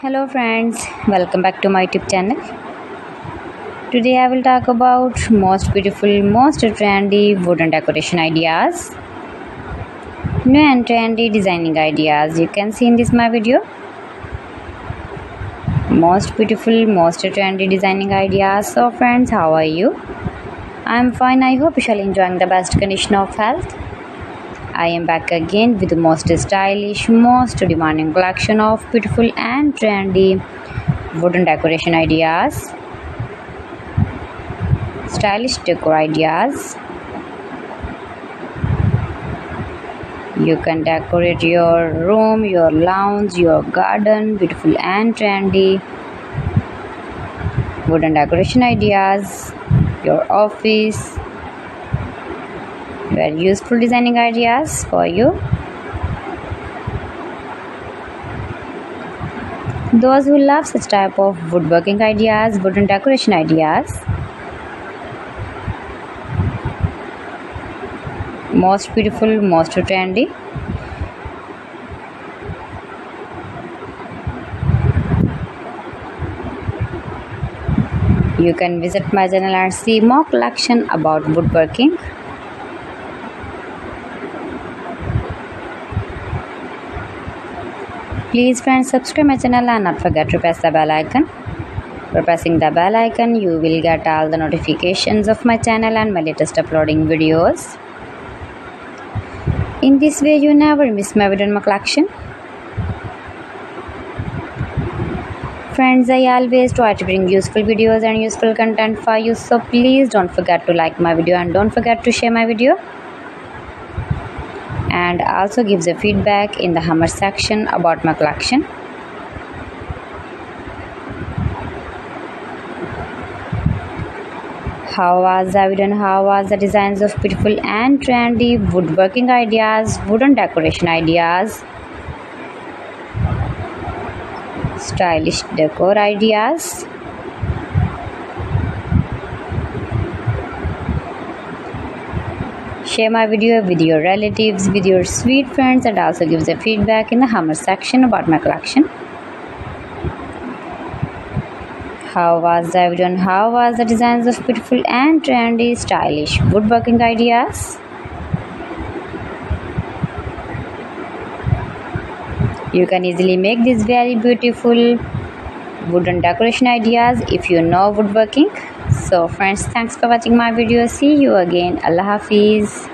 Hello friends, welcome back to my YouTube channel. Today I will talk about most beautiful, most trendy wooden decoration ideas. New and trendy designing ideas you can see in this my video. Most beautiful, most trendy designing ideas. So friends, how are you? I am fine. I hope you shall enjoying the best condition of health. I am back again with the most stylish, most demanding collection of beautiful and trendy wooden decoration ideas, stylish decor ideas. You can decorate your room, your lounge, your garden, beautiful and trendy wooden decoration ideas, your office. Very useful designing ideas for you. Those who love such type of woodworking ideas, wooden decoration ideas. Most beautiful, most trendy. You can visit my channel and see more collection about woodworking. Please friends, subscribe my channel and not forget to press the bell icon. For pressing the bell icon, you will get all the notifications of my channel and my latest uploading videos. In this way, you never miss my video in my collection. Friends, I always try to bring useful videos and useful content for you. So please don't forget to like my video and don't forget to share my video. And also gives a feedback in the comment section about my collection. How was the video and how was the designs of beautiful and trendy woodworking ideas, wooden decoration ideas, stylish decor ideas. Share my video with your relatives, with your sweet friends, and also gives a feedback in the comment section about my collection. How was the video and how was the designs of beautiful and trendy stylish woodworking ideas? You can easily make these very beautiful wooden decoration ideas if you know woodworking. So friends, thanks for watching my video. See you again. Allah Hafiz.